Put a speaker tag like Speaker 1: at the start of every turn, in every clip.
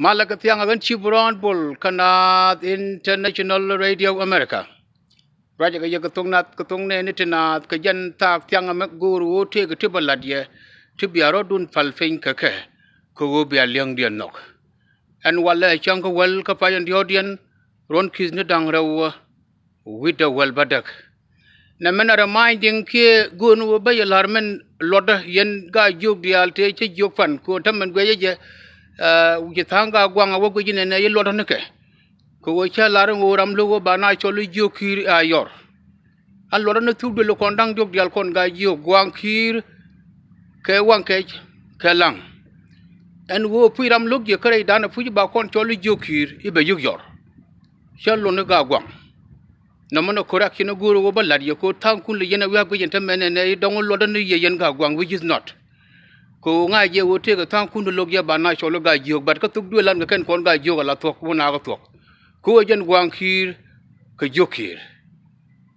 Speaker 1: Malaka tiang agan chibron bol kanat International Radio America. Raja ka yakatung nat katung ne nitinat ka jan tak tiang amak guru te ka tibaladye tibiaro dun falfing kake ko bia liang dian nok. And wala chang ka wel ka payan diodian ron kiz ni dang rawa with the well badak. Na mena reminding ke gunu ba yalarmen loda yen ga jog dial te che jog fan ko tamman gwe je tanga gwanga wogo jine ne loda neke ko wo cha laran wo ram lo ba na cholu jokir ayor an loda ne tude lo kondang jog dial kon ga jog gwang kir ke wanke ke lang en wo piram log je kare dana fuji ba kon cholu jokir ibe jog yor chalo ne ga gwang na mono korak kino guru wo balad ye ko tankun le yena wa gwen tamene ne dong loda ne yen ga gwang which is not ko nga je wo te ka tang kun lo ya ba na cholo ga jiok bat ka tuk du lan ka ken kon ga jiok la tok wo na ga tok ko jen gwang kir ka jokir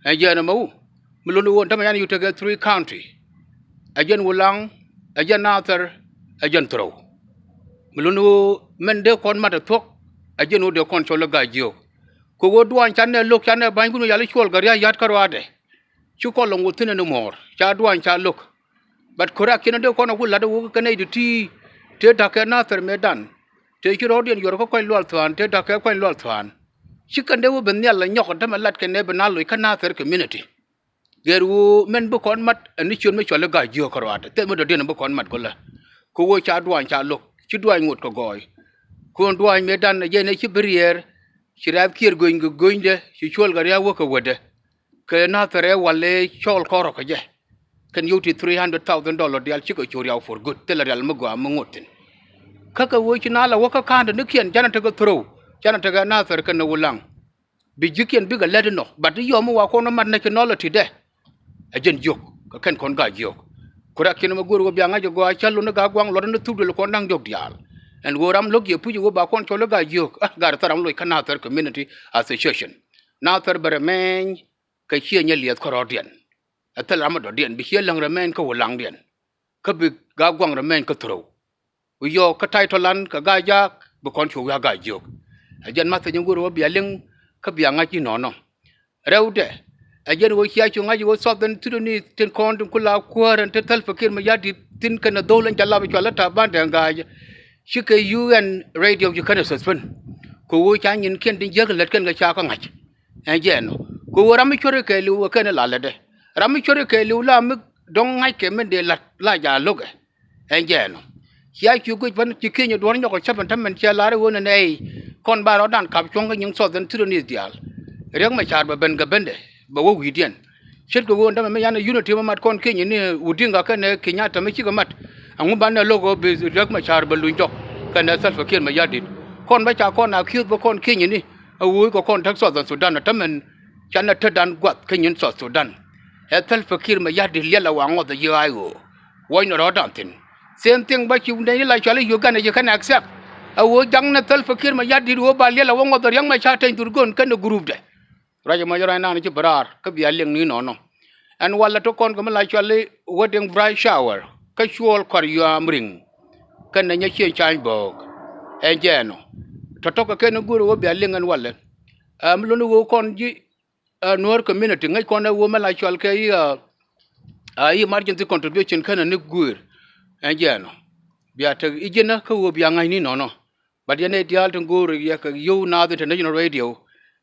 Speaker 1: a je na mu lo won tam yan you to get three country a jen wulang a jen natar a jen tro lo men de kon mata tok a jen wo de kon cholo ga jiok ko wo duan chan ne lok chan ne ban gunu ya le chol ga ya yat karwade chu ko long wo tine no mor cha duan cha lok but korak kino de kono kula de wo kane de ti te take na ter medan te ki rodien yor ko koy lol twan te take koy lol twan chikan de wo ben yalla nyok ta malat ke ne bana loy kana ter community geru men bu kon mat ni chon me chole ga jio korwata te mo de den bu kon mat ko la ko wo cha duan cha lok chi duan ngut ko goy ko duan medan je ne chi brier chi rab kir goinde chi chol ga ya wo ko wode ke na ter wale chol koro ko je kan yuti $300,000 dial chiko choriao for good tela real magwa mangotin kaka wo chinala waka kanda nikian jana taga throw jana taga nasar kan wulang bijikian biga ledno but yo mo wa kono mat nationality de ajen jok ka kan kon ga jok kura kino maguru bi anga jogo chalu na ga gwang lodon tudul ko nang jok dial and wo ram logye puji wo ba kon cholo ga jok gar taram loy kan nasar community association nasar barmen ka chienya liet korodian atal ramado dien bi lang ramen ko lang dien ka bi ga gwang ramen ko tro u yo ka tai to lan ka ga ja bu kon chu ga ga jok ajen ma te nguro bi aleng ka bi anga chi no no rewde ajen wo chia chu nga wo so den tu ni ten kon ku la kuaran te tal fakir ma yadi tin kana dolan jalla bi chala ta ban de ga shi ke UN radio ju kana suspend ko wo cha nyin ken din jeg let ken ga cha ka ngach ajen ko wo ram chore ke lu ka na la le de rami chore ke lula mi dong ngai ke men de la ja loge enjeno ya chu ku ban chi ke nyu don nyoko chapan tam men cha la re wona nei kon ba ro dan kap chong ga nyung so den tu ni dial rek ma char ba ben ga bende ba wo wi dien chet ko won tam me yana unity ma mat kon ke ni udinga ka ne kenya tam chi ga mat angu ban na logo be rek ma char ba lu njok ka na sal fakir ma yadit kon ba cha kon na khyu ba kon ke ni awu ko kon tak so Sudan tam men chan na tadan gwat ke nyin so Sudan etal fakir ma yadi lela wango the yayo why no rodantin same thing ba chu nei la chale yoga ne kan accept awo jang na tal fakir ma yadi wo ba lela wango the yang ma cha ten turgon kan group de raja ma jara na ni barar ka bi aleng ni no no and wala to kon ko ma la chale wedding bride shower ka chuol kor yo amring kan na nya chen chan bog enjeno to ka ken guru wo bi aleng an wala lo no wo kon ji N.I.R.A community ngai kona wo mala chwal ke emergency contribution kana ne gur anjeno biata ijena ka wo bia ngai ni no no but yene dial to gur ya ka yo na the International Radio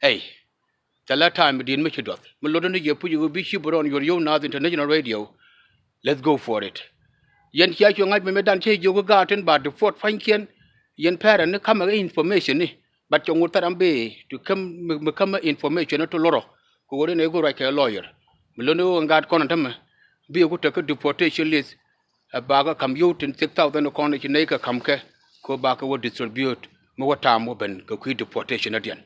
Speaker 1: hey tala time din me chidot mo lodo ne ye puji bi shibron yo na the International Radio let's go for it yen chia chu ngai me dan che jo ga ten ba the fort fankien yen parent ne kama information ni but chongu tarambe to come information to loro ko ne go right a lawyer milono ngat kono tam bi ko take deportation list ba ga kam yo 6000 ko ne ne ka kam ke ko ba ka wo distribute mo wata mo ben ko ku deportation adian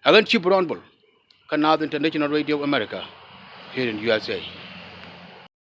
Speaker 1: agan chi bronbol kana the International Radio America here in USA